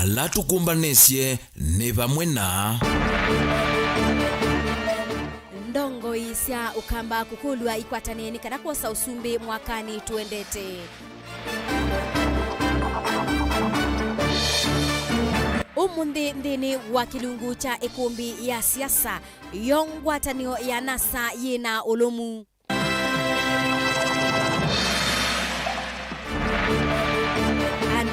ala tukumbanisye ni vamwe na ndongo isya ukamba kukulwa ikwataneni kana kosa usumbi mwakani tuendete. Umundi ndini wa kilungu cha ikumbi ya siasa yongwatanio ya NASA yina ulumu.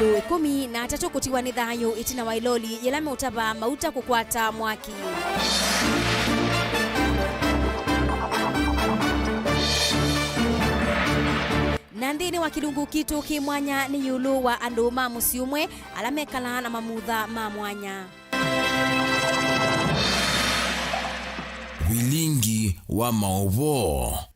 Andu 13 kutiwa ni thayo itina wailoli yelame utaba mauta kukwata mwaki. Nandini wa kilungu kitu kimwanya ni yulu wa andu mamusiumwe alamekala na mamudha mamwanya. Vilingi wa Mauvoo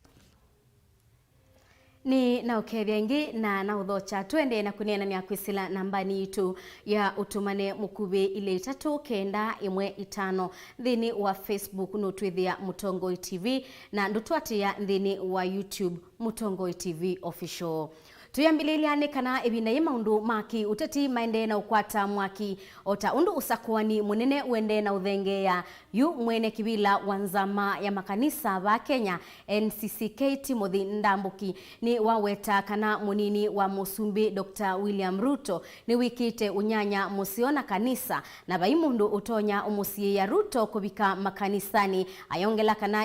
ni na ukevya ingi na udhocha tuende na kunena ni akwisila nambani itu ya utumane mukube ile 39115 dhini wa Facebook nutwithia Mutongoi TV na ndutwatia dhini wa YouTube Mutongoi TV official. Tuyambililiane kana ebina ye maundu maki utati maende na ukwata mwaki ota undu usakuani munene wende na udhengeya yu mwene kibila wanzama ya makanisa wa Kenya NCCK Timothy Ndambuki ni waweta kana munini wa Musumbi Dr. William Ruto ni wikite unyanya musiona kanisa na baimundu utonya umusiye ya Ruto kubika makanisani ayongela kana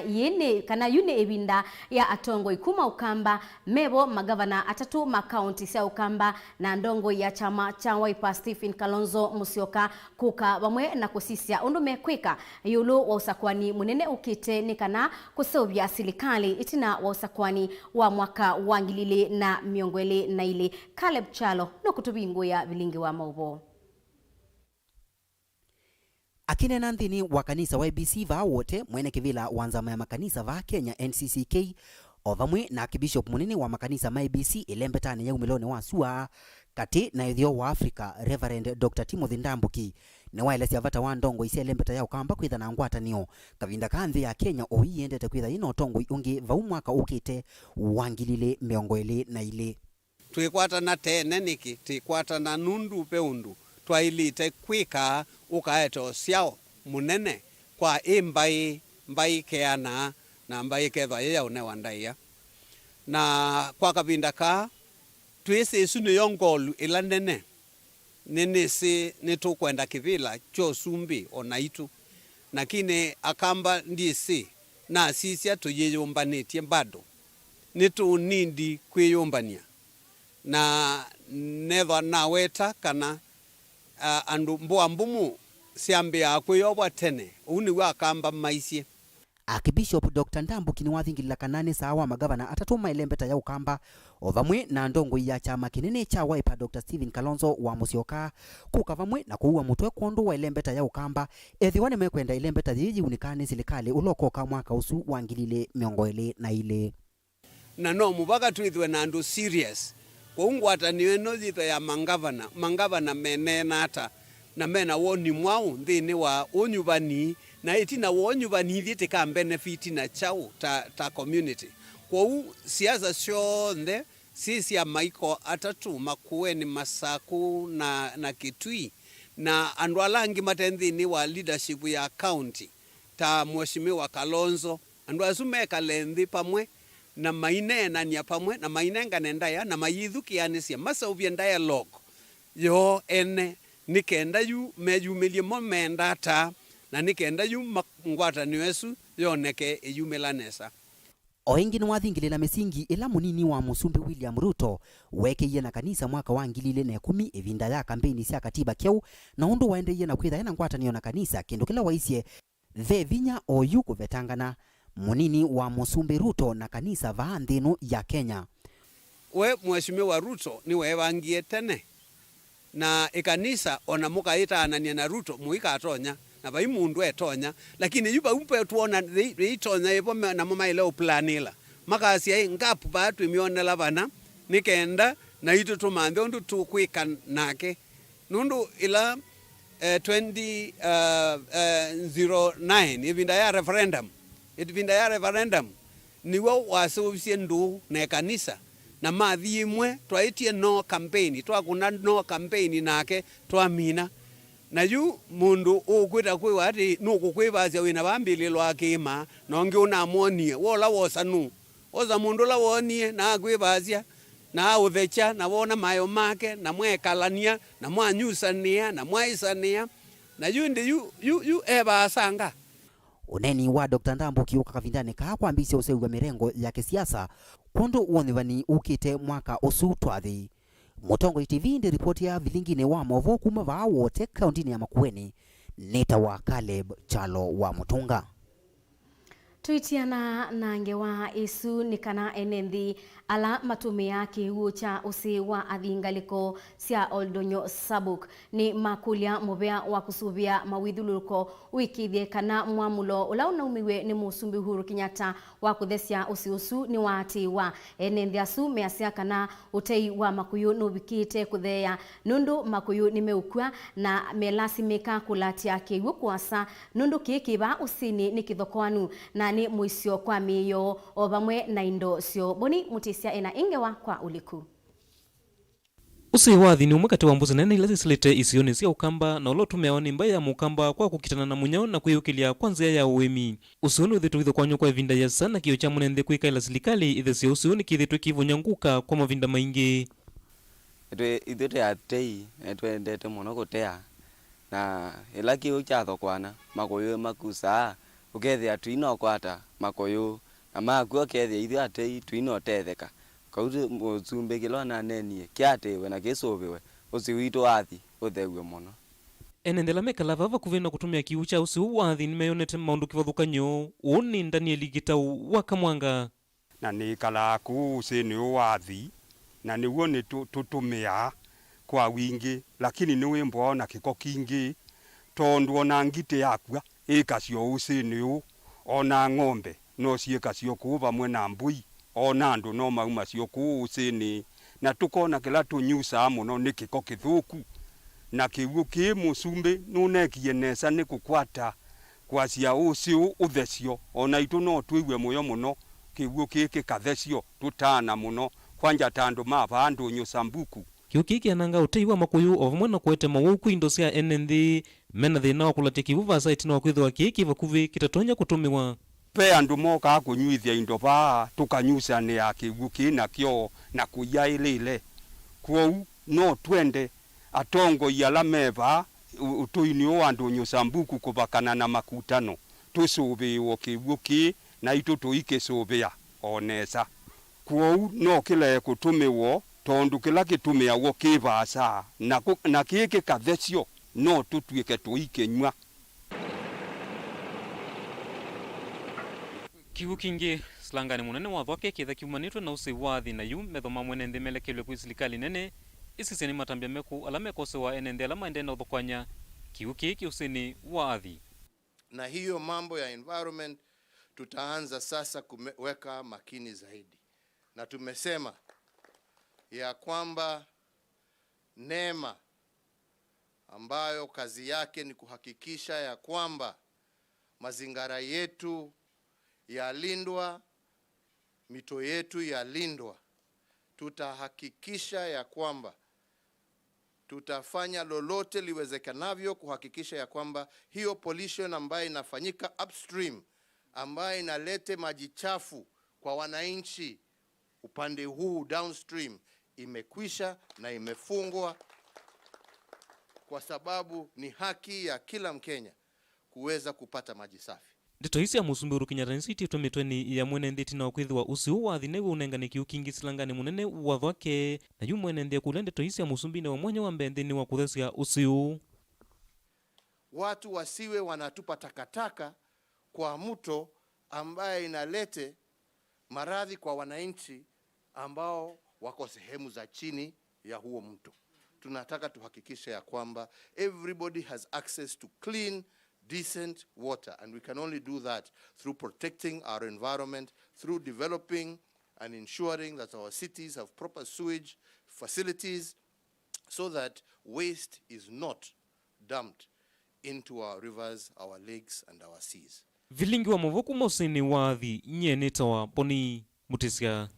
yune ebinda ya atongo ikuma ukamba mebo magavana atatu county sia ukamba na ndongo ya chama cha Wiper Stephen Kalonzo Musyoka kuka bamwe na kusisia undu mekwika yulu wa usakwani munene ukite nikana kusobya silikali itina wa usakwani wa mwaka wangilile na miongwele na ile Caleb Chalo no kutubingo ya Vilingi wa Mauvoo. Akine nandini wa kanisa wa IBC va wote mwene kivila wanzama ya makanisa va Kenya NCCK ovamwe na kibishop munini wa makanisa ma IBC ilembetane ya umilone wa sua kati na ithio wa Africa Reverend Dr. Timothy Ndambuki ne wailesi avata wa ndongo isi ilembeta ya ukamba kwitha na ngwatanio kavinda kanthi ya Kenya oiendete kwitha ino tongo ungi va umwaka ukite wangilile miongoele na ile twikwata na tene niki twikwata na nundu peundu twailite kwika ukaeto siao munene kwa imbai keana na mbai ketha ya une wandaiya na kwa kavinda ka twese sunu yongolu ilandene nenesi nitukwenda kivila cho sumbi onaitu nakine akamba ndisi na sisia tuyeyombanetie bado nitu nindi kweyombania na never naweta kana andu mbumu siambia akweyoba tene uni wakamba maisie. Akibishop Dr. Ndambuki ni wathingilila kanane sawa magavana atatuma ilembeta ya ukamba ovamwe na ndongo ya chama kinene cha Wiper Dr. Stephen Kalonzo wa Musyoka kukavamwe na kuua mutwe kondu wa ilembeta ya ukamba ethiwane mekwenda ilembeta thiji unikane silikali ulokoka mwaka usu wangilile miongoele na ile na no mubaka tuithwe na andu serious kuungwata niwe no thitha ya mangavana menena ata na mena woni mwau nthini wa unyubani na itina wonyubani thiete ka benefit na chau ta community kwa siasa shonde sisi ya maiko atatu makueni Masaku na Kitui na andu alangi matenthini wa leadership ya county ta mheshimiwa Kalonzo andu asumeka lenthi pamwe na mainena nya pamwe na mainenga nendaya na mayithukianisia masauvia dialogue yo ene nikenda yu mejumelie momenda ta na nikenda yu ngwata niwesu yoneke eyumelanesa. Oingi ni wathingilila misingi ila munini wa Musumbi William Ruto wekeiye na kanisa mwaka wa 2010 evinda ya kampeni sia katiba kyau na undu waendeiye na kwitha ena ngwatanio na kanisa kindu kila waisie the vinya oyu kuvetangana munini wa Musumbi Ruto na kanisa va nthinu ya Kenya. We mheshimiwa Ruto ni wewangie tene na ikanisa ona mukaita anania na Ruto muika atonya na bai mundu etonya lakini yuba umpe tuona itonya ipo na mama ile planila makasi ngapu batu imionela bana nikenda na itu tumande undu tukwika nake nundu ila 2009 ivinda ya referendum niwo wasubisye ndu na kanisa na mathi imwe twaitie no campaign twakuna no campaign nake twamina na yu mundu ukwita kwi wati nuku kwivasya wina vambili lwa kima nongi unamuonie wola wosanu oza mundu la wonie na kwivasya na uthecha na wona mayo make na mwekalania na mwanyusania na mwaisania na yu ndi yu evasanga. Uneni wa Dr. Ndambo kiuka kavindane kaa kwambisya useu wa mirengo ya kisiasa kundu wonivani ukite mwaka usu twathi. Mutongo TV ndi ripoti ya Vilingi wa Mauvoo kuma vaa wote kauntini ya Makueni. Neta wa Caleb Chalo wa Mutunga. Tuitiana nange wa isu nikana enenthi ala matumia kiwu cha usi wa athingaliko sia Oldonyo Sabuk ni makulia mubea wa kusuvia mawithuluko wikithie kana mwamulo ula unaumiwe ni Musumbi Uhuru Kenyatta wa kuthesia usiusu ni wati wa enenthi asu measia kana utei wa makuyu nubikite kuthea nundu makuyu ni meukua na melasimika kulatia kiwu kwasa nundu kikiva usini ni kithokoanu na ni muisyo kwa miyo o vamwe na indo syo boni mutisia ena ingewa kwa uliku. Usi wathi ni umwe kati wa mbuzi nene ila zisilete isioni sia ukamba na ulotumewa ni mbaya ya mukamba kwa kukitana na munyao na kuyukilia kwa nzia ya uwemi. Usioni uthitu kwa nyokwa vinda ya sana kiyo cha munende kuika ila silikali ithesio usioni kithitu kivunyanguka kwa mavinda maingi. Ithuite ya tei twendete muno gutea na ila kiyo cha thokwana makoyo makusa ukethia twino kwata makoyo na makuo kethia ithu atei twino tetheka kautu Musumbi kilona nenie kiatewe na kisobewe usi witu athi uthewe muno. Enendela mekala vava kuvena kutumia kiucha usi wathi nimeyonete maundu kivathukanyo uni ndani eligitau wakamwanga na nikala ku usi ni wathi na niwo ni tutumia kwa wingi lakini niwe mbona kiko kingi tondu ona ngite yakwa ikasio usi niu ona ng'ombe no ciikasio kuva mwena mbui ona andu no mauma cio ku usini na tukona kila tunyusa muno ni kiko kithuku na kiwu ki Musumbi nunekie nesa ni kukwata kwacia ucio uthecio ona itu no twiwe muyo muno kiwu kiki kathecio tutana muno kwanja tandu mavandu nyusa mbuku kiukiki ananga utei wa makuyu o vamwe na kuete mawuku indo sia enenthi mena thina wa kulatia kivu vasa itina wa kwithwa kiki vakuvi kitatonya kutumiwa pe andu moka kunyuithia indo va tukanyusa ni ya kiwu kina kyo na kuyailile kwou no twende atongo yala meva utuinio andu nyusa mbuku kuvakana na makutano tusubiwo kiwu ki na itu tuike subia onesa kwou no kile kutumiwo tondu kila kitumia wo kivasa na kiki kathecio no tutwike tuike nywa. kiwu kingi slangani munene wa thwake kitha kiumanitwe na usi wathi na yu methoma mwenende melekelwe kwi silikali nene isiseni matambia meku ala mekose wa enende ala maende na uthokwanya kiwu kiki usini wathi. Na hiyo mambo ya environment tutaanza sasa kuweka makini zaidi, na tumesema ya kwamba NEMA ambayo kazi yake ni kuhakikisha ya kwamba mazingara yetu yalindwa, mito yetu yalindwa, tutahakikisha ya kwamba tutafanya lolote liwezekanavyo kuhakikisha ya kwamba hiyo pollution ambayo inafanyika upstream ambayo inalete maji chafu kwa wananchi upande huu downstream imekwisha na imefungwa, kwa sababu ni haki ya kila Mkenya kuweza kupata maji safi. Ndito isi ya Musumbi Uhuru Kenyatta nsiti tumitweni ya mwenende tina wa kwithwa usi wathi newe unengane kiu kingi silangani munene wa thwake na yu mwenende kule ndito isi ya Musumbi ne wa mwanya wa mbende ni wa kuthesia usiu. Watu wasiwe wanatupa takataka kwa mto ambaye inalete maradhi kwa wananchi ambao wako sehemu za chini ya huo mto. Tunataka tuhakikishe ya kwamba everybody has access to clean, decent water, and we can only do that through protecting our environment, through developing and ensuring that our cities have proper sewage facilities so that waste is not dumped into our rivers, our lakes and our seas. Vilingi wa Mauvoo kuma usini wathi nyeneta wa Boni Mutisia.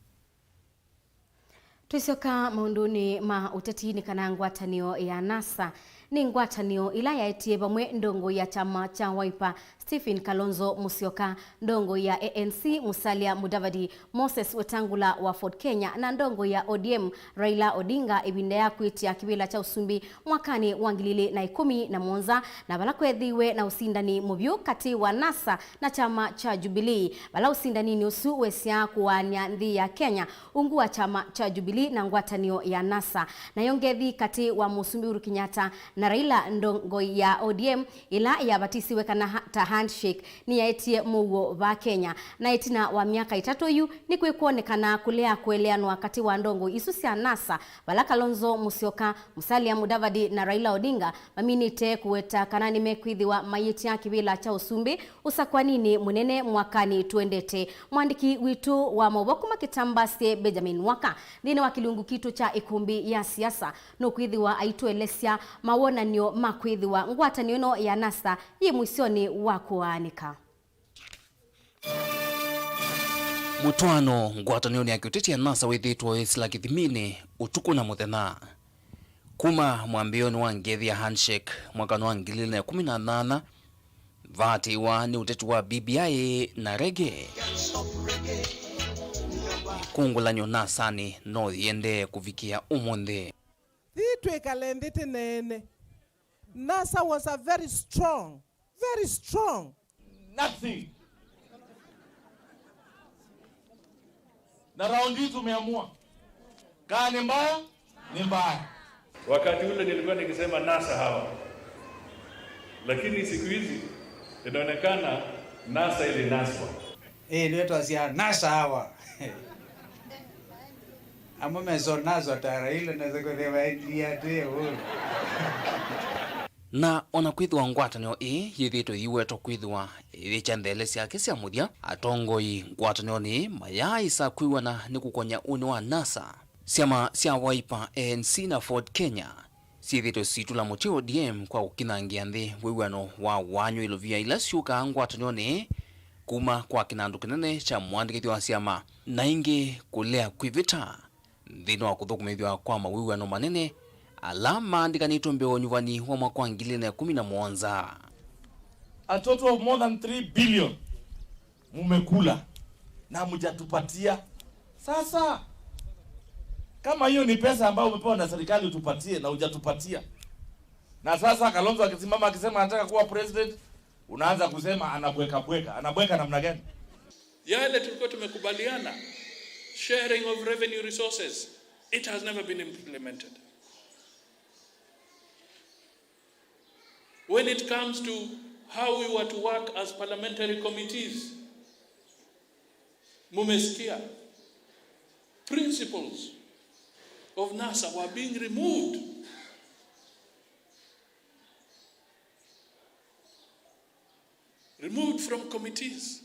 Tuisioka maunduni ma utetini kana ngwatanio ya NASA ni ngwatanio ila yaetie bamwe ndongo ya chama cha Wiper Stephen Kalonzo Musyoka, ndongo ya ANC Musalia Mudavadi, Moses Wetangula wa Ford Kenya na ndongo ya ODM Raila Odinga ibinde ya kuitia kibila cha usumbi mwakani wa 2011 na bala kwethiwe na usindani mubyu kati wa NASA na chama cha Jubilee. Bala usindani ni usu wesia kuwania nthi ya Kenya ungu wa chama cha Jubilee na ngwatanio ya NASA na yongethi kati wa Musumbi Uhuru Kenyatta na Raila ndongo ya ODM ila ya batisiwe kana hata handshake ni yaetie Mauvoo va Kenya na itina wa miaka 3 yu ni kwikuonekana kulea kueleanwa wakati wa ndongo isu cia NASA bala Kalonzo Musyoka, Musalia Mudavadi na Raila Odinga maminite kuweta kana nimekwithiwa mayitia kibila cha usumbi usakwanini munene mwakani tuendete. Mwandiki witu wa Mauvoo kuma kitambase Benjamin Waka thine wa kilungu kitu cha ikumbi ya siasa no kwithiwa aituelesya mawonanio makwithiwa ngwatanio no ya NASA yi mwisoni wa kuanika. Mutwano ngwatanio ni akuteti ya NASA withitwo isla kithimini utuku na muthena kuma mwambioni wa ngethi ya handshake mwakano wa 2018 vati wa ni uteti wa BBI na rege kungulanyo nasani no yende kuvikia umundi thitwe kalendete nene. NASA was a very strong nothing. Na raundi tumeamua kaa ni mbaya ni mbaya. Wakati ule nilikuwa nikisema NASA hawa, lakini siku hizi inaonekana NASA ile naswa. Ndio asia NASA hawa. Amo mezonazo tara ile na zako ndia teo. Na ona kwithwa ngwatanio yithitwo yiweto kwithwa ichandele ciake cia muthia atongoi ngwatanio ni mayai sa kwiwana ni kukonya uni wa NASA ciama cia Wiper, ANC na Ford Kenya cithitwo situla muti ODM kwa ukinangia nthi wiwano wa wanyo ilovia ila ciuka ngwatanio ni kuma kwa kinandu kinene cha mwandikithio wa ciama na ingi kulea kwivita thino wa kuthukumithwa kwa mawiwano manene alama andikanitwo mbeo nyuvani wa mwaka wa 2017. A total of more than 3 billion mumekula na mjatupatia. Sasa kama hiyo ni pesa ambayo umepewa na serikali utupatie na hujatupatia, na sasa Kalonzo akisimama akisema anataka kuwa president, unaanza kusema anabweka namna gani? Yale tulikuwa tumekubaliana, sharing of revenue resources, it has never been implemented. When it comes to how we were to work as parliamentary committees, mumesikia principles of NASA were being removed. Removed from committees.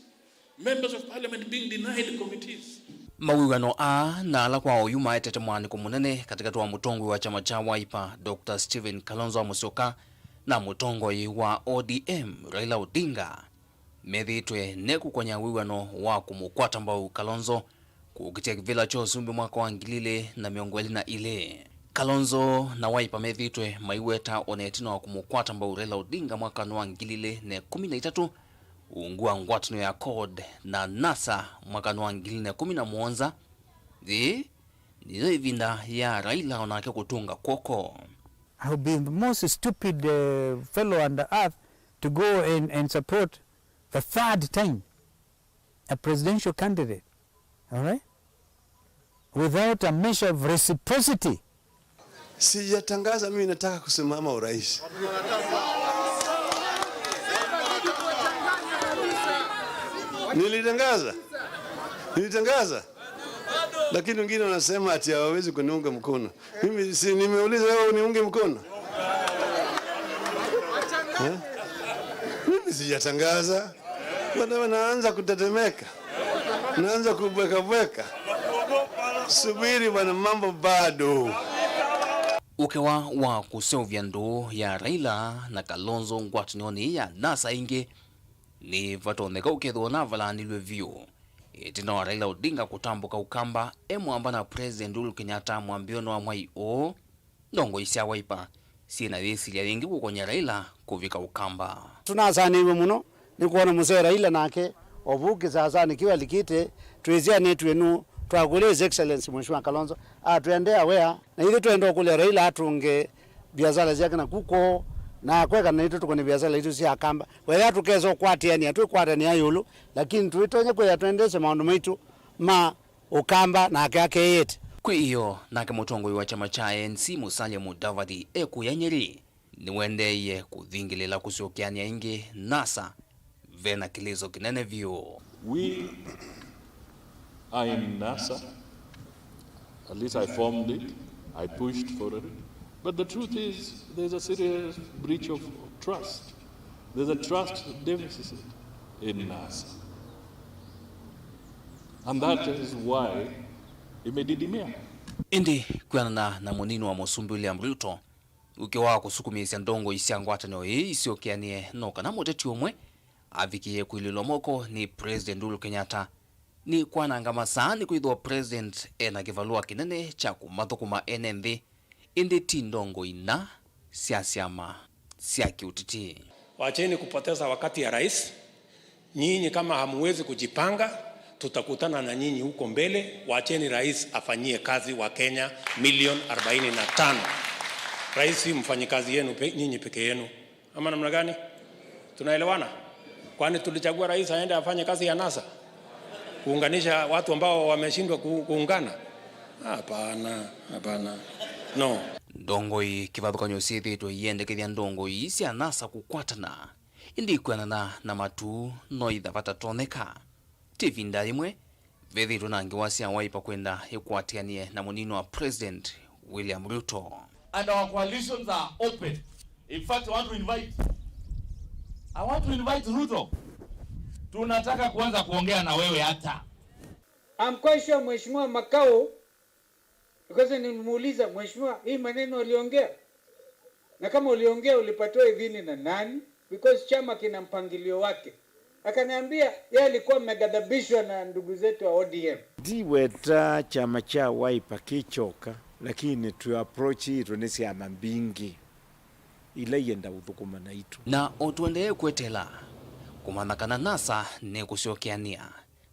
Members of parliament being denied committees. Mawiwano na ala kwa oyuma etete mwaniko munene katika tuwa mutongwe wa chama cha Wiper Dr. Stephen Kalonzo Musyoka na mutongoi wa ODM Raila Odinga methitwe ne kukonya wiwano wa kumukwata mbao Kalonzo kukitia kivila cho sumbi mwaka wa 2021. Kalonzo na Wiper methitwe maiweta onetino wa kumukwata mbao Raila Odinga mwaka wa 2013 ungua ngwatino ya CORD na NASA mwaka wa 2017 nizo ivinda ya Raila onake kutunga koko. I would be the most stupid fellow on the earth to go and support the third time a presidential candidate, all right, without a measure of reciprocity. Sijatangaza mimi nataka kusimama urais. Nilitangaza. Lakini wengine wanasema ati hawawezi kuniunga mkono. Mimi si nimeuliza wewe uniunge mkono? Mimi sijatangaza. Wanaanza kutetemeka. Naanza kubweka. Subiri bwana, mambo bado. Ukewa wa kusovya ndo ya Raila na Kalonzo ngwatinioni ya NASA inge ni vatoneka ukethwa na valanilwe vyo. Itina wa Raila Odinga kutambuka ukamba mwamba na President Uhuru Kenyatta mwambiono wa mwai ndongo isia Wiper sina thisilia wingi gukonya Raila kuvika ukamba. Tunasaniwe muno ni kuona mzee Raila nake ovuki sasa nikiwa likite tuwezia netu enu twagule his excellency Mheshimiwa Kalonzo atuendea wea na ile tuende kule Raila atunge biashara zake na kuko na kweka na itu tukone biashara itu si akamba wewe tukezo kwatia ni atu ni ayulu lakini tuitonye kwa tuendeze maondo maitu ma ukamba na yake yete kwa hiyo nake mutongo wa chama cha ANC Musalia Mudavadi ekuyanyeri niwendeye kuthingilela kusiokiania ingi NASA vena kilizo kinene vyo. We are in NASA. At least I formed it. I pushed for it. But the truth is, there's a serious breach of trust. There's a trust deficit in NASA. And that is why imedidimia. Indi kuanana na munini wa Musumbi William Ruto ukiwa kusukumisia ndongo isiangwatanio hii isiokianie noka na muteti omwe avikie kuililomoko ni President Uhuru Kenyatta ni kwananga masani kuidhwa President ena kivalua kinene cha kumathukuma NMV indi tindongo ina siasiama siaki utiti. Wacheni kupoteza wakati ya rais. Nyinyi kama hamuwezi kujipanga, tutakutana na nyinyi huko mbele. Wacheni rais afanyie kazi wa Kenya milioni 45. Rais si mfanyikazi yenu nyinyi peke yenu. Ama namna gani? Tunaelewana? Kwani tulichagua rais aende afanye kazi ya NASA? Kuunganisha watu ambao wameshindwa kuungana? Hapana. No. Ndongoi kivathukanyo sithitwe yendekethia ndongoi cia NASA kukwatana indi kwanana na matu no ithavata toneka tivinda imwe vethitwe na ngiwa cia Wiper kwenda ikwatianie na munino wa President William Ruto. And our coalitions are open. In fact, I want to invite Ruto. Tunataka kuanza kuongea na wewe hata. I'm quite sure Mheshimiwa Makao, because nimuuliza Mheshimiwa hii maneno uliongea. Na kama uliongea ulipatiwa idhini na nani? Because chama kina mpangilio wake. Akaniambia yeye alikuwa amegadhabishwa na ndugu zetu wa ODM. Diweta chama cha Wiper kichoka lakini tu approach ito nesi ama mbingi ile yenda uthukuma na itu. Na otuendeye kwetela kumanakana NASA ni kusiokiania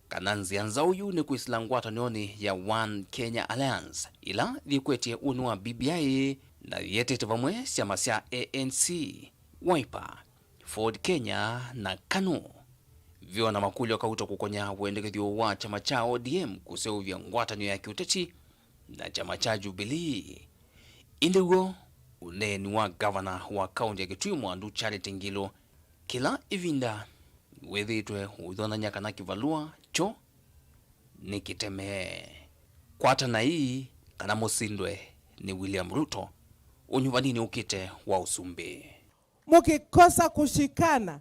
kana nzianza uyu ni kuisilangwata nioni ya One Kenya Alliance ila vikwetie unu wa BBI na yetete vamwe siama sia ANC, Wiper, Ford Kenya na KANU viona makulio kauta kukonya uendekethio wa chama cha ODM kuseuvya ngwatanio ya kiuteti na chama cha Jubilee. Indigo uneni wa governor wa kaunti ya Kitui Mwandu Charity Ngilo kila ivinda wethitwe udhona nyaka na kivalua cho nikiteme kwata na hii kana musindwe ni William Ruto unyuvanini ukite wa usumbi. Mukikosa kushikana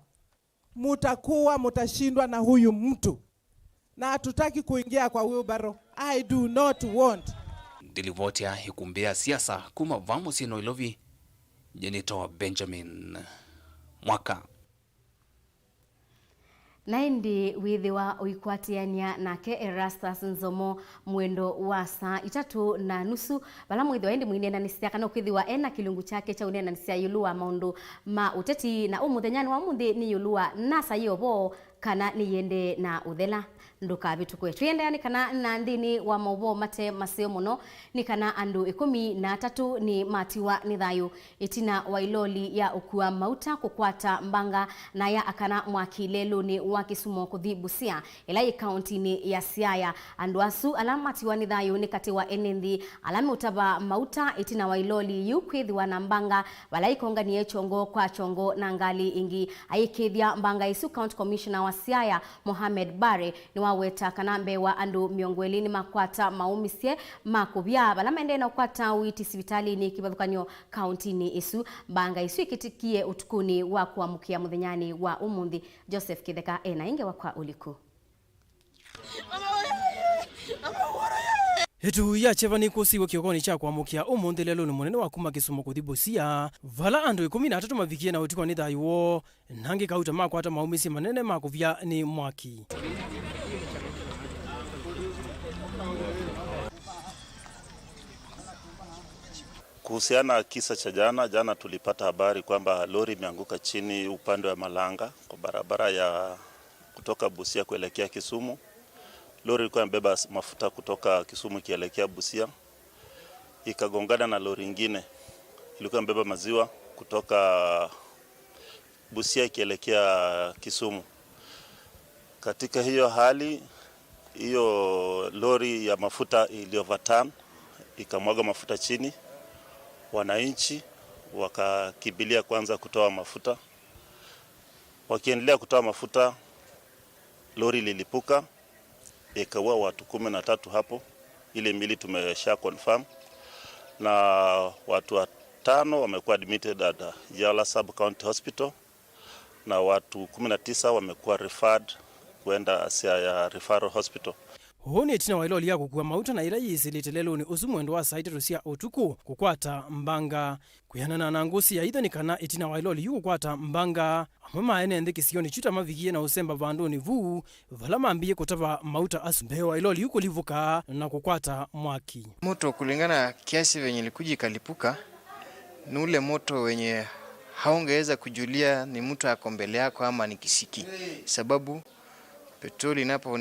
mutashindwa na huyu mtu na hatutaki kuingia kwa wheelbarrow. I do not want. Dilivotia ikumbea siasa kuma vamo sino ilovi jenito Benjamin Mwaka. Naindi withiwa uikwatiania nake Erastus Nzomo mwendo wa saa 3:30 bala mwithiwa endi mwinena nisia kana ukithiwa ena kilungu chake cha unena nisia yulua maundu ma uteti na umuthenyani wa muthi ni yulua NASA yobo kana ni yende na uthela nduka bitu kwe twende yani kana na ndini wa Mauvoo mate maseo muno ni kana andu 13 ni matiwa ni thayu itina wa iloli ya ukua mauta kukwata mbanga na ya akana mwakilelu ni wa Kisumu kuthi Busia ila county ni ya Siaya andu asu alamatiwa ni thayu ni kati wa enendi alame utaba mauta itina wa iloli yukwithiwa na mbanga wala ikonga ni chongo kwa chongo na ngali ingi aikithia mbanga isu county commissioner wa Siaya Mohamed Bare ni waweta kanambe wa andu miongweli ni makwata maumisie makubya bala mende na kwata witi sibitali ni kibathukanyo county ni isu mbanga isu ikitikie utukuni wa kuamukia muthenyani wa umundi. Joseph Kitheka ena inge wakwa uliku Hetu ya chevani kusiwa kiokoni cha kuamukia umundi lelo ni munene wa kuma Kisumu kuthi Busia vala andu 13 mavikie na utikwa ni thayuo nangi kauta makwata maumisi manene makuvya ni mwaki. Kuhusiana na kisa cha jana tulipata habari kwamba lori imeanguka chini upande wa Malanga kwa barabara ya kutoka Busia kuelekea Kisumu. Lori ilikuwa imebeba mafuta kutoka Kisumu kielekea Busia. Ikagongana na lori nyingine ilikuwa imebeba maziwa kutoka Busia ikielekea Kisumu. Katika hiyo hali, hiyo lori ya mafuta ilioverturn ikamwaga mafuta chini. Wananchi wakakimbilia kwanza kutoa mafuta. Wakiendelea kutoa mafuta, lori lilipuka, ikaua watu 13 hapo. Ile mili tumesha confirm, na watu 5 wamekuwa admitted at Yala Sub County Hospital, na watu 19 wamekuwa referred kwenda Siaya Referral Hospital. Huni etina wa iloli ya kukua mauta na ila yisilite lelo ni usu mwendo wa saiti rusia utuku kukwata mbanga. Kuyanana na ngusi ya idhanikana etina wa iloli yu kukwata mbanga. Amama ene ndiki sioni chuta mavikie na usemba vandu ni vuu. Valama ambie kutaba mauta asumbe wa iloli yu kulivuka na kukwata mwaki. Moto kulingana kiasi venye likuji kalipuka ni ule moto wenye haungeweza kujulia ni mtu ako mbele yako ama ni kisiki. Sababu petroli inapo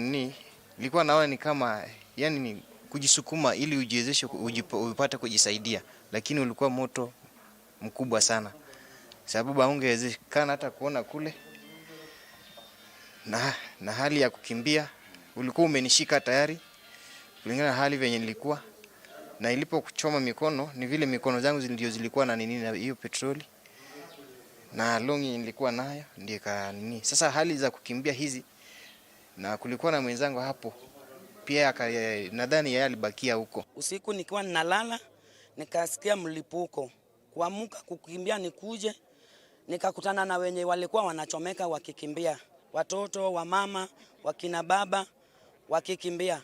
nilikuwa naona ni kama yani ni kujisukuma ili ujiwezeshe upate kujisaidia, lakini ulikuwa moto mkubwa sana. Sababu haungewezekana hata kuona kule. Na hali ya kukimbia ulikuwa umenishika tayari kulingana na hali venye nilikuwa. Na ilipo kuchoma mikono ni vile mikono zangu ndio zilikuwa na nini na hiyo petroli. Na longi nilikuwa nayo ndio ka nini. Sasa hali za kukimbia hizi, na kulikuwa na mwenzangu hapo pia nadhani yeye alibakia huko. Usiku nikiwa ninalala nikasikia mlipuko. Kuamka kukimbia nikuje nikakutana na wenye walikuwa wanachomeka wakikimbia. Watoto, wamama, wakina baba wakikimbia.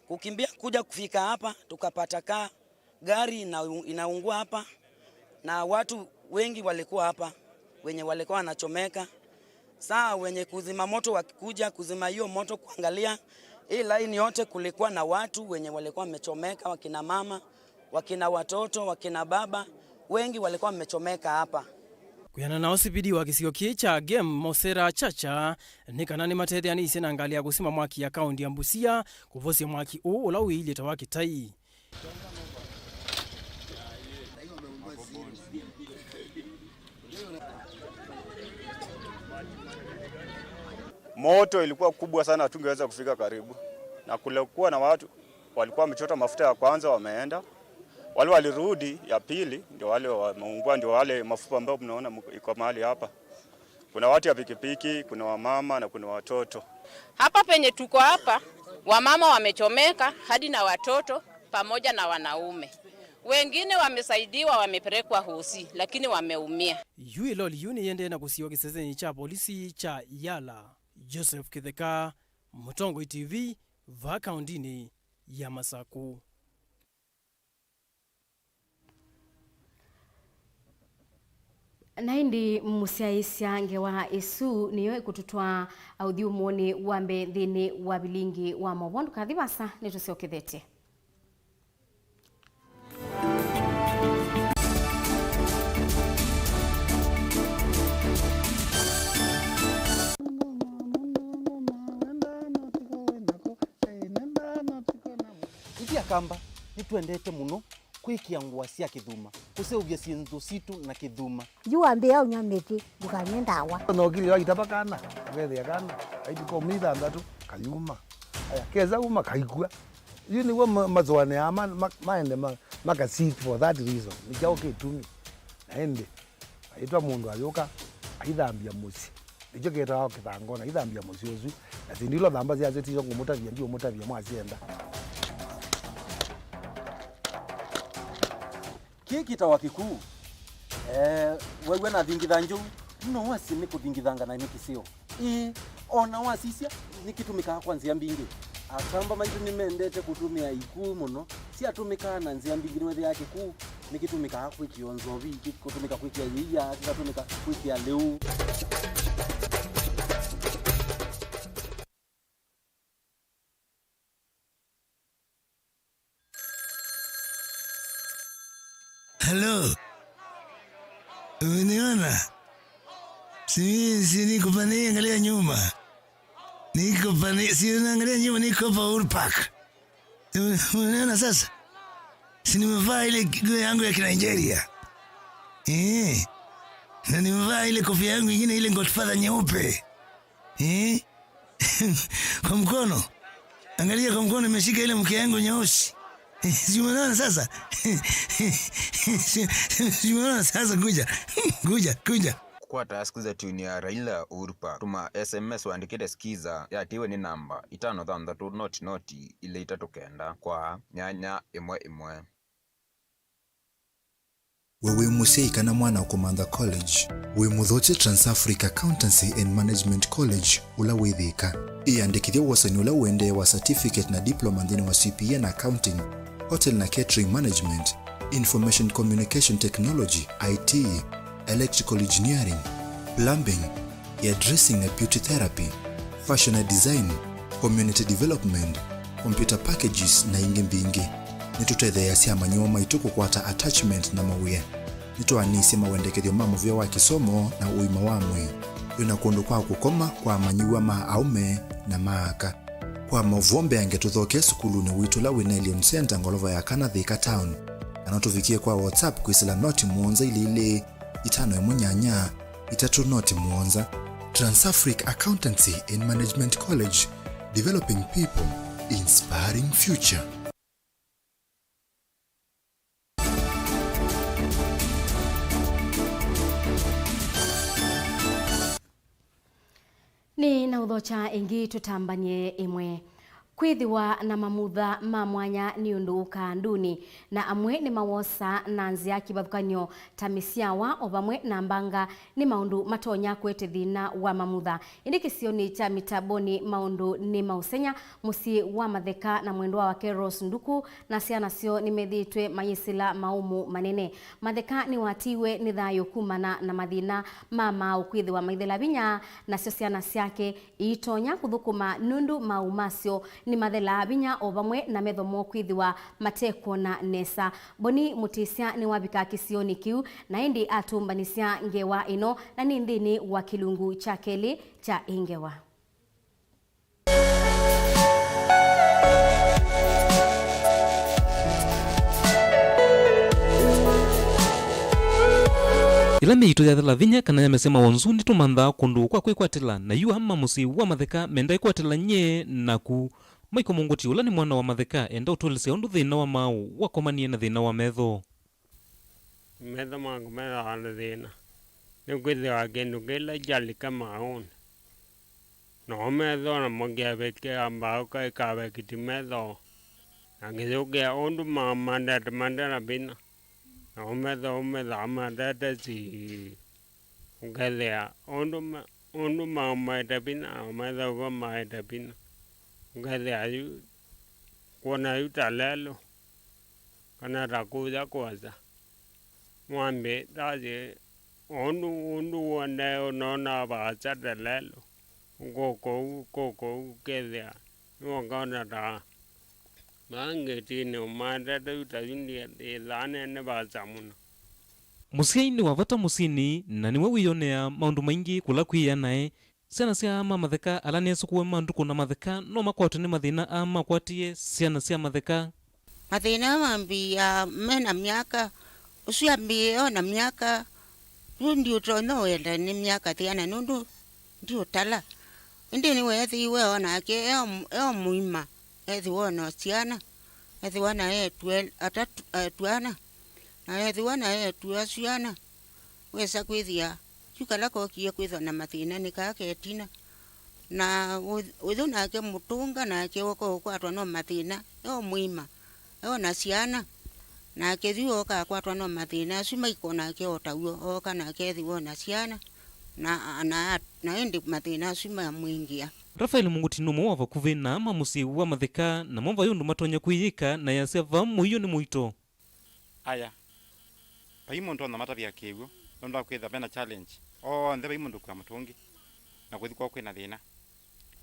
Kukimbia kuja kufika hapa tukapata gari inaungua hapa, na watu wengi walikuwa hapa wenye walikuwa wanachomeka. Saa wenye kuzima moto wakikuja kuzima hiyo moto kuangalia hii line yote, kulikuwa na watu wenye walikuwa wamechomeka, wakina mama, wakina watoto, wakina baba, wengi walikuwa wamechomeka hapa. Kuyana na OCPD wa kisio kiecha game Mosera Chacha ni kanani matethia ni isena angalia kusima mwaki ya kaunti ya Busia kuvosia mwaki ulawi ili tawaki tai. Moto ilikuwa kubwa sana, hatungeweza kufika karibu. Na kulikuwa na watu walikuwa wamechota mafuta ya kwanza wameenda. Wale walirudi ya pili ndio wale wameungua, ndio wale mafupa ambao mnaona iko mahali hapa. Kuna watu ya pikipiki, kuna wamama na kuna watoto. Hapa penye tuko hapa, wamama wamechomeka hadi na watoto pamoja na wanaume. Wengine wamesaidiwa, wamepelekwa hosi, lakini wameumia. Yui loli yuni yende na kusiwa kiseseni cha polisi cha Yala. Joseph Kitheka, Mutongo TV, vakaundini ya Masaku. Naindi musiaisya ngewa isu niyo kututwa audhiumoni wambe thini wa Vilingi wa Mauvoo kathibasa nitusiokithete. Ikia kamba nituendete muno kwikia ngua cia kithuma kuseuvia cientu situ na kithuma jua mbia unyamiti dukanye ndawa no kili wa kitaba kana wethe kana aidi ko mitha ndatu kayuma aya keza uma kaikua yuni wa mazwane ama maende maka seek for that reason nikao kitumi naende aitwa mundu ayoka aithambia muci ijo ketao kithangona ithambia muci uzu na sindilo thamba cia zeti ngo mutavia ndio mutavia mwacienda kiki tawa kikuu wewe na thingitha nju no wasi ni kuthingithanga na nikisio ona wasisia nikitumika kwanzia mbingi akamba maitu nimendete kutumia ikuu muno si atumika na nzia mbingi wewe yake kuu nikitumika kwikio nzovi kutumika kwikia yiya kutumika kwikia leu. Hello Si niko pale angalia nyuma. Niko pale si unaangalia nyuma niko pa Uhuru Park. Unaona sasa? Si nimevaa ile nguo yangu ya Nigeria. Na nimevaa ile kofia yangu nyingine ile Godfather nyeupe. Kwa mkono. Angalia kwa mkono nimeshika ile mke yangu nyeusi. Si unaona sasa? Si unaona sasa kuja. Kwa taskiza tuni ya Raila Uhuru Park. Tuma SMS waandikite skiza ya tiwe ni namba 533 ile itatokenda kwa nyanya imwe. Wewe musei kana mwana ukomanda college. We muthoche Trans-Africa Accountancy and Management College ula withika. Iandikithia wasani ula uende wa certificate na diploma ndini wa CPA na accounting, hotel na catering management, information communication technology, IT, electrical engineering, plumbing, hairdressing na beauty therapy, fashion and design, community development, computer packages na ingi mbingi. Nitutethea sia manyo maituko kwata attachment na mawie. Nitwanisi mawendekethio mamuvyo wa kisomo na uima wamwe. Wina kundu kwa kukoma kwa manyua ma aume na maaka. Kwa mavombe angetuthoke sukuluni witu la Winelion Center ngolova ya kana Thika Town. Anatufikie kwa WhatsApp kuisila noti muonza ile 5 3 noti muonza. Trans-Africa Accountancy and Management College, developing people, inspiring future. Ni na udhocha ingi tutambanie imwe. Kwithiwa na mamutha ma mwanya ni undu ukanduni na amwe ni mawosa na nzia kibathukanyo ta misiawa o vamwe na mbanga ni maundu matonya kwete thina wa mamutha. Indi kisioni cha mitaboni maundu ni mausenya musi wa matheka na mwendwa wa Keros Nduku na ciana cio ni methitwe mayisila maumu manene. Matheka ni watiwe ni thayo kumana na mathina mama ukwithiwa maithela binya na cio ciana ciake itonya kuthukuma nundu maumasio ni mathela binya o vamwe na methomo kwithiwa matekuona nesa. Boni Mutisia ni wabika kisioni kiu na indi atumbanisia ngewa ino na ni ndini wa kilungu cha keli cha ingewa. Ila meito ya thelavinya kana yamesema wanzuni tumandha kundu kwa kwikwatila na yu hama musi wa matheka menda ikwatila nye na ku Maiko Mungoti ula ni mwana wa matheka enda utulise undu thina wa mau wakomanie na thina wa metho. Metho mangu metho ane thina. Ni kwithiwa kindu kila jalika mauni. No metho na mongiabeke ambao kai kawekiti metho. Na ngithukia undu mamandete mandana bina. No metho amandete si ukethia undu mamaete bina no metho kwa maete bina. Ngethia yu kuona yu talelo kana rakuza kwaza mwambe daje ondu wone onona bacha talelo koko kethia ngona da mangeti umanda utazindi ilane ne bacha muno. Musiaini wavata musini na niwe wiyonea maundu maingi kula kwiya nae. Siana sia ama matheka alani esukuwe manduku na matheka no makwato ni mathina ama kwatie siana sia matheka. Mathina mambi ya mena miaka usiambie na miaka ndio tono wenda ni miaka tiana nundu ndio tala. Ndi ni wethi we ona ke eo muima ethi wona siana ethi wana etwe atatu tuana na ethi wana etwe siana wesa kwithia chukala ko kiye kwithwa na mathina ni kake tina na udhuna ke mutunga na ke woko kwatwa no mathina yo muima yo na siana na ke thiwo ka kwatwa no mathina sima ikona ke otawio o kana ke thiwo na siana na endi mathina sima mwingia. Rafael Munguti numo wava kuvina ama musi wa matheka na momva yundu matonya kuyika na yase vamu iyo ni muito. Aya paimuntu na matavia kiwu ndo kwitha bena challenge ndeba imundu kwa mutungi na kuthikwa kwina thina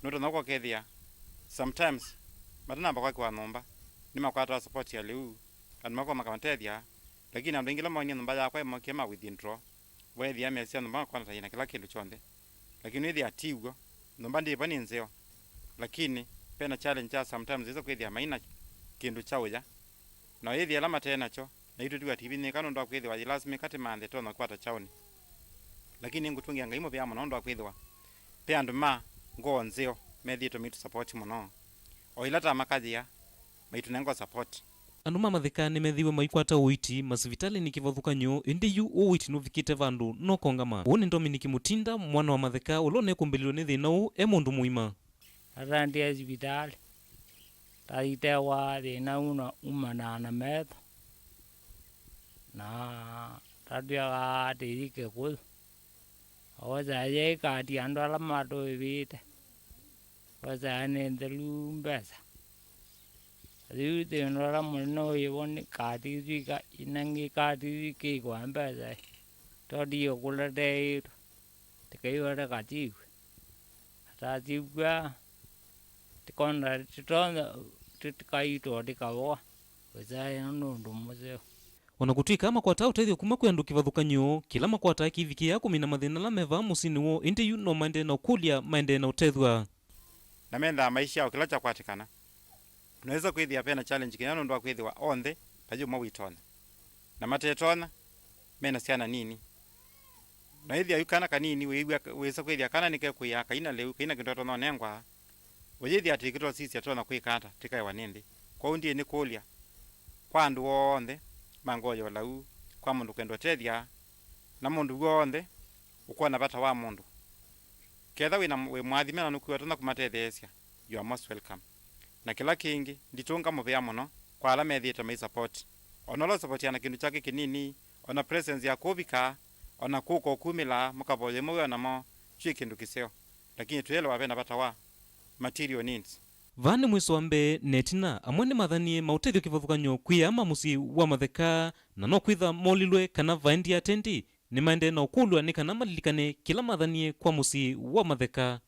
nundo noko kethia sometimes matana bakwa kwa nomba ni makwata support ya leu kana mako makamtethia lakini amdengila mawani nomba yakwa makema withdraw wethi amesia nomba kwa taina kila kindu chonde lakini wethi atigo nomba ndi pani nzeo lakini pena challenge ya sometimes izo kwethi maina kindu chauya na wethi alama tena cho na itu tuwa TV ni kanu ndo kwethi wa lazima kati mande tona kwata chauni lakini ngutungia ngaimo bya muno ndo kwethi wa pe andu ma ngo nzeo methi to meet support muno oilata makajia maitu nengo support andu mamathika ni methiwe maikwata uiti masivitali ni kivathukanyo indi yu uiti nuvikite vandu no kongama uni Dominic Mutinda mwana wa mathika ulone kumbelilwe ni thina u mundu muima arandia sivitali taite wa thina una umana na metho na tadia ga tirike ku oza ye ka ti andu ala mato vite oza ne ndelu mbesa riu te nora mulno yevoni ka ti rika inangi ka ti ke kwa mbesa todi okula de te kai ora ka ti ta ti gwa te konra titonda tikai to de kawo oza ya no ndomoze ona gutwika makwata utethio kuma kwi andu kivathukanyo kila makwata kivikia kumina mathina la meva musini wo indi yu no mande na ukulia mande na utethwa na menda maisha kila cha kwatikana unaweza kwithia pena challenge kinano ndo kwithiwa onthe pajo mawitona na matetona mena siana nini na ithia yukana kanini weza kwithia kana nike kuyaka ina leu kina kindoto no nengwa wejithia tikito sisi atona kwikata tikai wanindi kwa undie ni kulia kwa andu onthe mangoyo lau kwa mundu kendo tethia na mundu wonthe ukona bata wa mundu ketha we mwathimena nukuwa tona kumatethesia you are most welcome na kila kingi nditunga muvea muno kwa ala methiete mai support onolo support yana kindu chake kinini ona presence ya kuvika ona kuko kumila mukavoye muwe namo chi kindu kiseo lakini tuele wapena bata wa material needs vani mwiso wambe netina amwene mathanie mautethio kivathukanyo kwiyama musi wa matheka na no kwitha molilwe kana vaendi atendi ni maende na ukulwa ni kana malilikane kila mathanie kwa musi wa matheka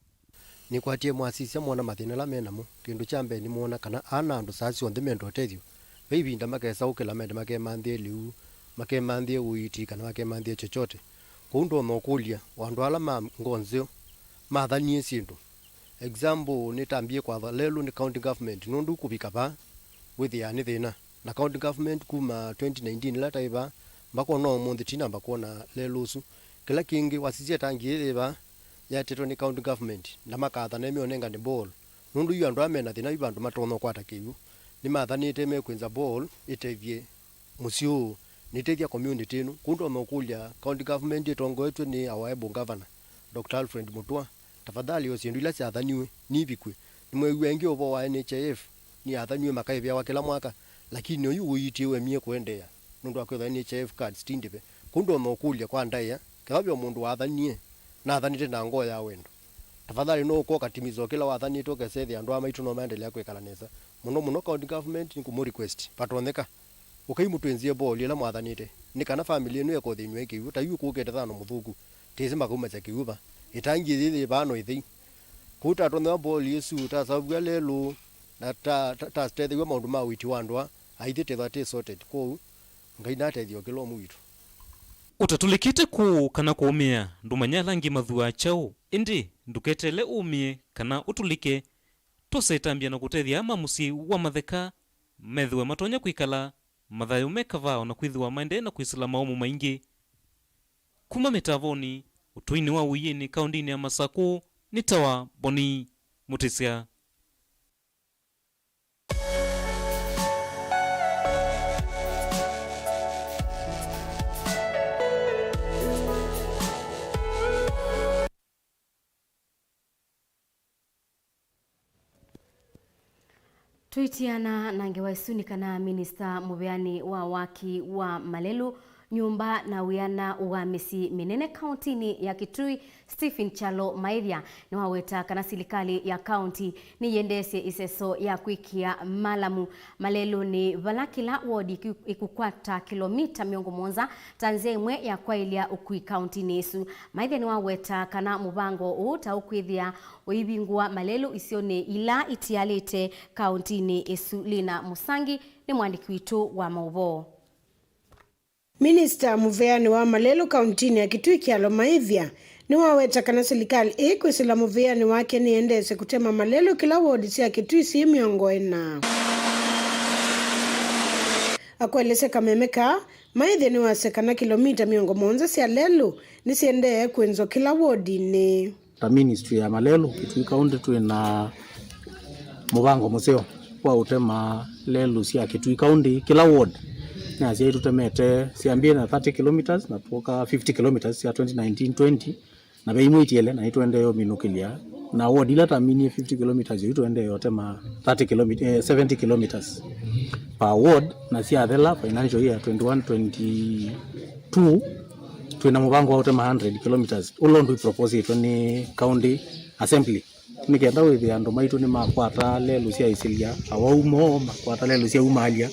ni kwatie mwasisia mwana mathina la menamo kindu chambe ni muona kana ana andu sasi onthe mendo tethio beivinda makesa ukela mende makemandhie liu makemandhie uiti kana makemandhie chochote kundo no kulia wandu ala ngonzeo mathanie sindu example nitambie kwa lelo ni county government nundu kubika ba with yani thina na county government kuma 2019 la taiba mbako no mundi tina mbako na lelo su kila kingi wasije tangi ba ya teto ni county government na makatha na mionenga ni ball nundu yu andu amena thina yu andu matono kwata kiu ni mathanite me kwinza ball itevie musio nitethia community nu kundo no kulia county government itongoetwe ni awaibu governor Dr. Alfred Mutua tafadhali osindu ila siathaniwe nibikwe nimwe wengi obo wa NHIF ni athaniwe makaivya wa kila mwaka lakini oyu uyitiwe mie kuendea nundu akwetha NHIF cards tindive kundo no kulia kwa ndaya kabyo mundu wathanie na athanite na ngo ya wendo tafadhali no ko katimizo kila wathanie toke sethi andu amaitu no maendelea kwikala neza muno county government ni kumu request patoneka ukaimutwenzie ball ila mwathanite ni kana family enu eko thinu ekiu ta yu kugete thano muthuku tizima kuma cha kiuba itangi thili bano ithi kuta tonwa ball yesu ta sabwa lelo na ta stede we maundu ma witi wandwa aithite that sorted ko ngaina tethio kilo mwitu utatulikite ku kana kuumia ndumanya langi mathua chao indi nduketele umie kana utulike tusetambia na kutethia mamusi wa matheka methiwe matonya kwikala mathayo mekava na kwithiwa maende na kwisila maumu maingi kuma mitavoni utuini wa uyini kaundini ya Masaku nitawa Boni Mutisia. Tuitiana nange waisuni kana minista mubeani wa waki wa Malelu nyumba na wiana ugamisi minene kauntini ya Kitui Stephen Chalo Maithia ni waweta kana serikali ya kaunti ni yendese iseso ya kwikia Malamu Malelu ni valakila wodi ikukwata kilomita 100 tanzia imwe ya kwailia ukui kaunti nesu Maithia ni waweta kana mubango uta ukwithia uibingwa Malelu isione ila itialite kauntini esu Lina Musangi ni mwandiki witu wa Mauvoo. Minista muveani wa malelo kauntini ya Kitui Kialo Maithia ni waweta kana serikali ikwisila muveani wake niendese kutema malelo kila wodi sia Kitui si miongo ina. Akwelese kamemeka Maithia ni wasekana kilomita miongo monza sia lelu nisiende kwenzo kila wodi ni. Ta ministry ya malelo Kitui County tuina mubango museo kwa utema lelu sia Kitui County kila ward. Na sia tutemete siambie na 30 kilometers na tuoka 50 kilometers ya 2019-20 na beimwitiele na ituende yo minukilia na ward ila tamini 50 kilometers ituende yote ma 30 kilometers 70 kilometers per ward na sia adela financial year 21-22 tuina mubango wa utema 100 kilometers ulo ndu propose ito ni county assembly nikenda withi andu maitu ni makwata lelu sia isilia awaumo makwata lelu sia umalia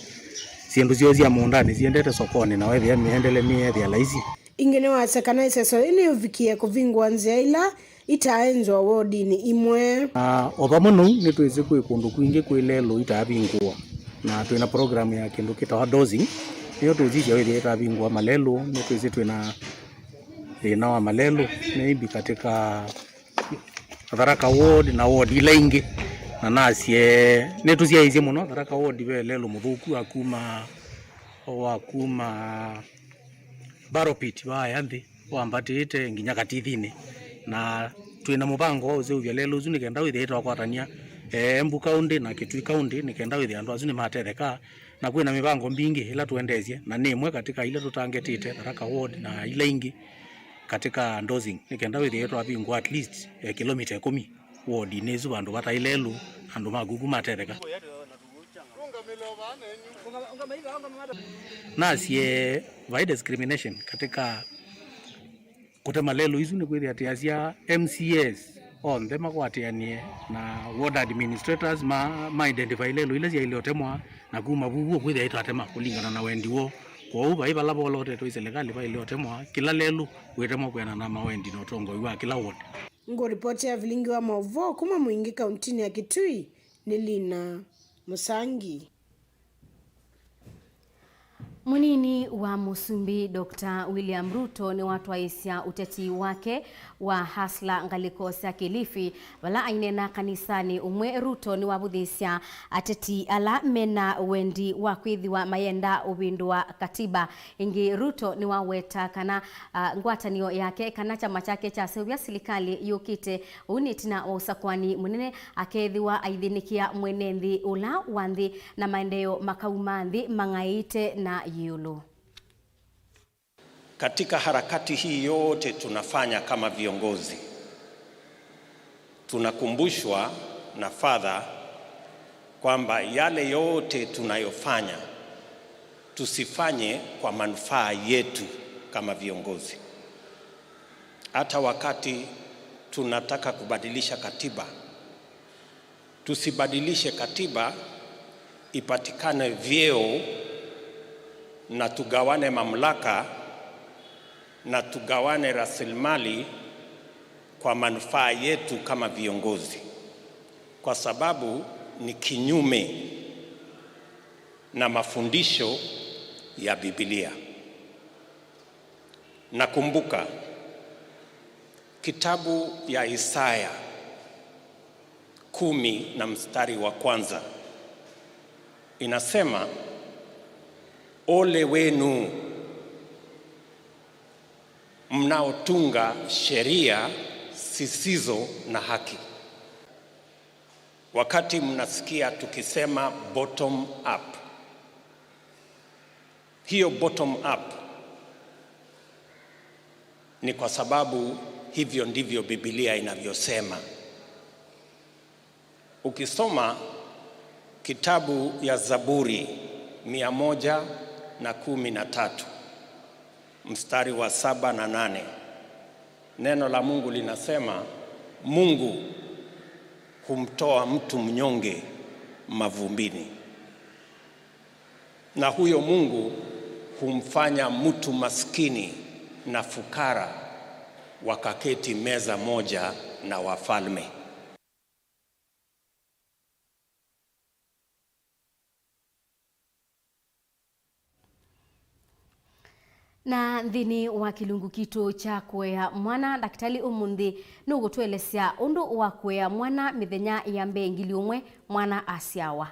siendu sio cia mundani siendete sokoni na wewe miendele miethia laisi ingene wasekana iseso ini uvikie kuvingwa nzia ila itaenzwa wodini imwe othamono ni twese kwi kundu kwingi kwi lelo itabingwa na twina program ya kindu kitawa dosing hiyo tuzija wewe itabingwa malelo ni twese twina ina wa malelo maybe katika Tharaka ward na ward ile ingi na nasie netu cia izi muno Tharaka ward we lelo muthuku akuma baropit wa yanthi wambatite nginya katithini na twina mubango wa uze uvya lelo zuni kenda withi kwatania Embu County na Kitui County nikenda withi andu azuni matetheka na kwina mibango mbingi ila tuendezie na nimwe katika ile tutangetite Tharaka ward na ile ingi katika dosing nikenda withi twabingwa at least kilomita 10 ward nezu bandu batailelu andu magugu matetheka nasie by discrimination katika kutema lelu izu ni kwithi atiasia MCS on them akwatianie na ward administrators ma identify lelu ile cia ile otemwa na kuma bubu kwithi aitatema kulingana na wendiwo kwa uba iba labo lote to serikali ba ile otemwa kila lelu wetemwa kwena na mawendi no tongo iwa kila ward. Ngo ripoti ya Vilingi wa Mauvoo kuma mwingi kauntini ya Kitui ni Lina Musangi. Munini wa Musumbi Dr. William Ruto ni watu waisia uteti wake wa hasla ngalikosa Kilifi wala ainena kanisani umwe Ruto ni wabudhisya ateti ala mena wendi wa kwithiwa mayenda ubindu wa katiba ingi Ruto ni waweta kana ngwatanio yake kana chama chake cha sevya serikali yukite unitina wa usakwani munene akethiwa aidhinikia mwenendi ula wanthi na maendeleo makaumanthi mangaite na yulu. Katika harakati hii yote tunafanya kama viongozi, tunakumbushwa na Father kwamba yale yote tunayofanya tusifanye kwa manufaa yetu kama viongozi. Hata wakati tunataka kubadilisha katiba, tusibadilishe katiba ipatikane vyeo na tugawane mamlaka na tugawane rasilimali kwa manufaa yetu kama viongozi, kwa sababu ni kinyume na mafundisho ya Biblia. Nakumbuka kitabu ya Isaya 10 na mstari wa 1 inasema, ole wenu mnaotunga sheria zisizo na haki. Wakati mnasikia tukisema bottom up, hiyo bottom up ni kwa sababu hivyo ndivyo Biblia inavyosema. Ukisoma kitabu ya Zaburi 113 mstari wa 7 na 8, neno la Mungu linasema Mungu humtoa mtu mnyonge mavumbini, na huyo Mungu humfanya mtu maskini na fukara wakaketi meza moja na wafalme. Na nthini wa kilungu kitu cha kuea mwana daktari umundi nugutwelesya undu wa kuea mwana mithenya ya mbee ngili umwe mwana asiawa.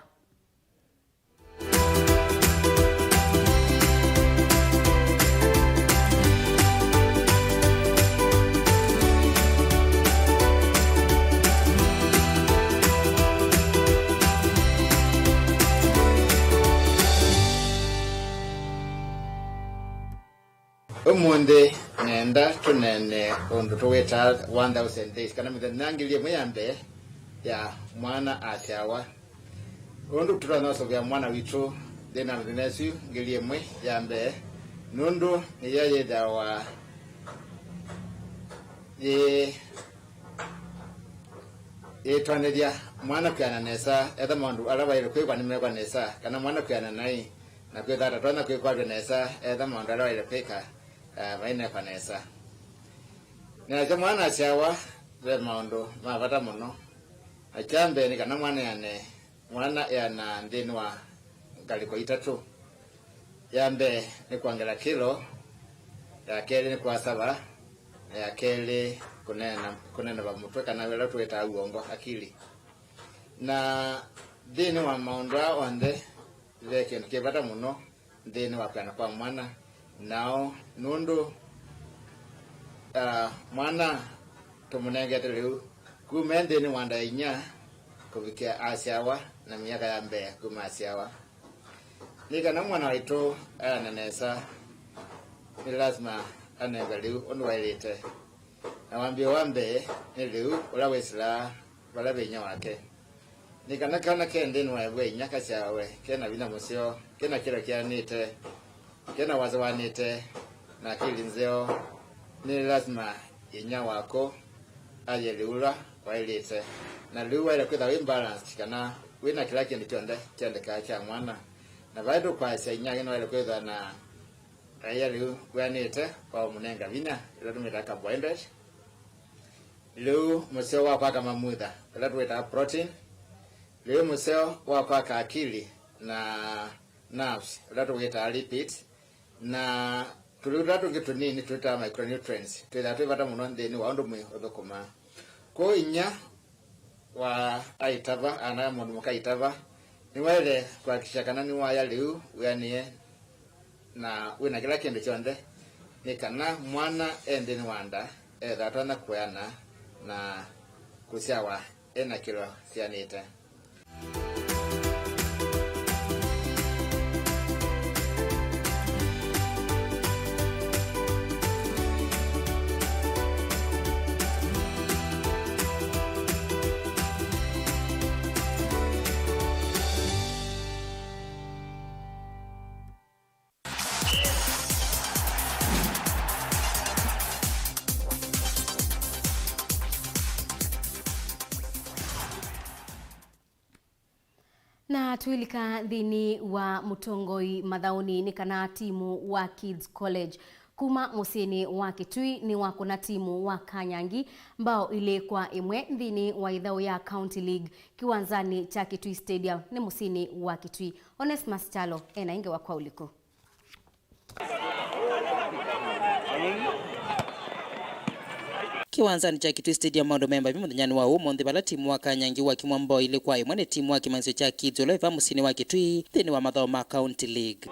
Omonde nenda tunene ondu tuweta 1000 days kana mithenya ngili imwe ya mbee ya mwana asiawa. Ondu tutanasobya mwana witu thina mthinesu ngili imwe ya mbee nundu niyayethawa twaneria mwana kwiana nesa etha maundu ala waire kwikwa nimekwa nesa kana mwana kwiana nai na kwithata twana kwikwa nesa etha maundu ala waire kwika vaine kwa nesa. Nyacha mwana asiawa ve maundu mavata muno achambe ni kana mwana yana nthini wa ngaliko 3 yambe ni kuangela kilo ya keli ni kwasava ya keli kunena va mutwe kana wela tuweta uongo akili na nthini wa maundu onthe ve kindu kivata muno nthini wa kwana kwa mwana nao nundu mwana tumunengete riu kuma nthini wa nda inya kuvikia asiawa na miaka ya mbee kuma asiawa ni kana mwana waitu ananesa ni lazima anenga riu undu wailite na wambio wa mbee ni riu ula wisila vala vinya wake ni kana kende ni wa inya kasiawe kena vina musio kena kila kianite kena wazawanite na akili nzeo ni lazima inya wako aye liula wailite na liua ile kwitha imbalance kana wina kila kindu kionde kiandika kya mwana na vaidu kwa sia inya ino ile kwitha na aye liu wanite kwa munenga vina ile tumita carbohydrate liu museo wa kwa kama mudha ile tuita protein liu museo wa kwa akili na nerves ile tuita lipids na tulutatu kitu nini tuita micronutrients tuita vata muno nthini wa undu mwi uthukuma ko inya wa aitava ana mundu mukaitava ni wale kuhakikisha kana ni waya liu wianie na wina kila kindu chonde ni kana mwana endeni wanda ethatana kuana na kusiawa ena kilo sianite. Na tuilika thini wa mutongoi mathauni ni kana timu wa Kids College kuma musini wa Kitui ni wako na timu wa Kanyangi mbao ile kwa imwe thini wa ithao ya County League kiwanzani cha Kitui Stadium ni musini wa Kitui. Onesmus Chalo ena inge wa kwa uliko. Kiwanzani cha Kitui Stadium maundu memba bimuthanyani wa umonthi bala timu wa Kanyangi wa kimwambo ile kwa imwe ni timu wa kimanzio cha Kids Oleva musini wa Kitui thini wa mathao ma County League.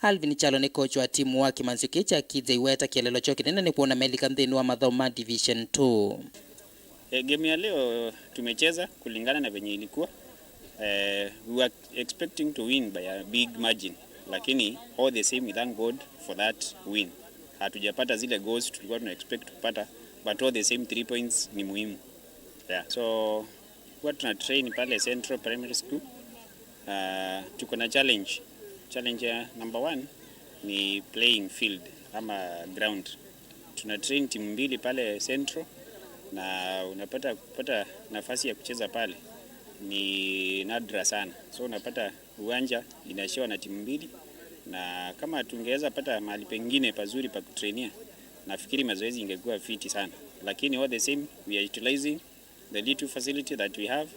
Alvin Chalo ni coach wa timu wa kimanzio cha Kids iweta kielelo choki nene ni kuona melika thini wa mathao ma Division 2. Game ya leo tumecheza kulingana na venye ilikuwa. We were expecting to win by a big margin, lakini all the same we thank God for that win. Hatujapata zile goals tulikuwa tuna expect kupata, but all the same 3 points ni muhimu. Yeah. So what tuna train pale Central Primary School. Tuko na challenge. Challenge number 1 ni playing field ama ground. Tuna train timu mbili pale Central na unapata kupata nafasi ya kucheza pale ni nadra sana. So unapata uwanja inashiwa na timu mbili, na kama tungeweza pata mahali pengine pazuri pa kutrainia, nafikiri mazoezi ingekuwa fiti sana. lakini all the same we are utilizing the little facility that we have,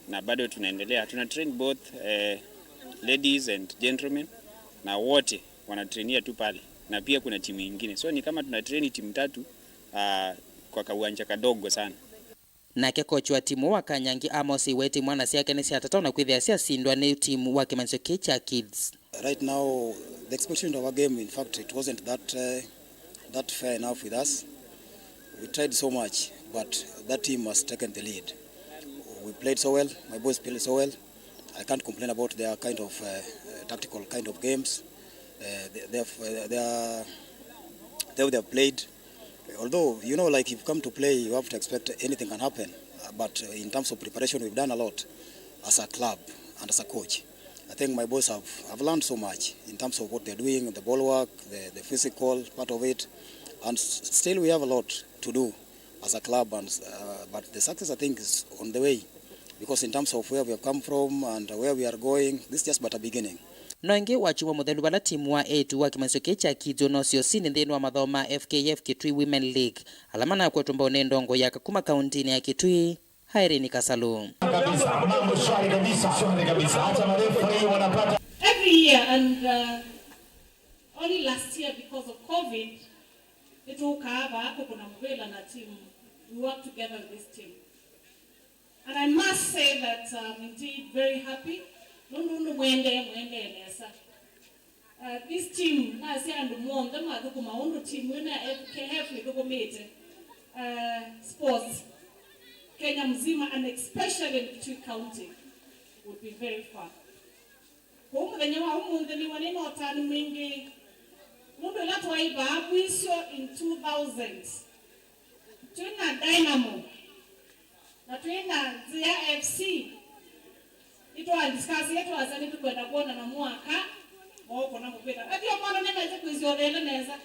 na bado tunaendelea. Tuna train both ladies and gentlemen, na wote wanatrainia tu pale, na pia kuna timu nyingine, so ni kama tuna train timu 3 kwa kiwanja kadogo sana. Nake kocha wa timu wa Kanyangi Amos Iweti mwana siake ni siatata na kwithia sia sindwa ni timu wa Kimanzi cha Kids. Right now the expectation of our game, in fact it wasn't that fair enough with us. We tried so much, but that team has taken the lead. We played so well, my boys played so well. I can't complain about their kind of tactical kind of games. They have played. Although, you know, like if you come to play, you have to expect anything can happen. But in terms of preparation, we've done a lot as a club and as a coach. I think my boys have learned so much in terms of what they're doing, the ball work, the physical part of it. And still we have a lot to do as a club. But the success, I think, is on the way. Because in terms of where we have come from and where we are going, this is just but a beginning. Noingi wachiwa muthelu bala timu wa A2 wa Kimanzi cha Kids no sio sini thini wa mathoma FKF Kitui Women League. Alamana ya kwetumba unendongo ya Kakuma kauntini ya Kitui. Hairini Kasalu. Every year and only last year because of COVID, we work together with this team. And I must say that I'm indeed very happy. This team, sports, Kenya mzima, and especially in Kitui County, would be very far. In 2000, tuna Dynamo, na tuna Zia FC. Ito discuss yetu azani tukwenda kuona na mwaka wako na mpira. Ati mwana nenda kuziorele neza.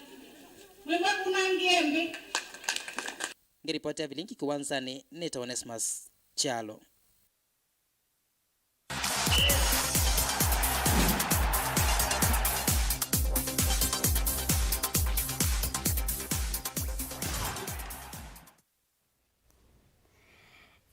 Mwema kuna ngiembe. Ngiripoti ya Vilingi Kiwanzani Neta Onesmus Chalo.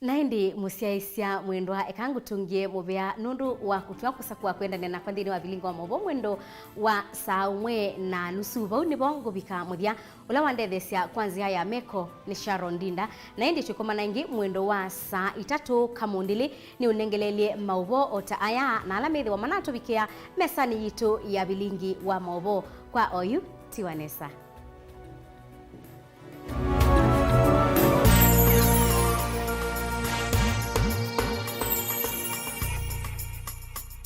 Naindi musiaisia mwendwa ekangutungie mubea nundu wa kutua kusakua kwenda nena kwa ndini wa Vilingi wa Mauvoo mwendo wa saa 1:30 vau ni bongo bika muthia ula wandethesia kwanzia ya meko ni Sharon Dinda. Naindi chukomana ingi mwendo wa saa 3 kamundili ni unengelelie Mauvoo ota aya na alamethi wa manatu bikia mesani yitu ya Vilingi wa Mauvoo kwa oyu Tiwanesa.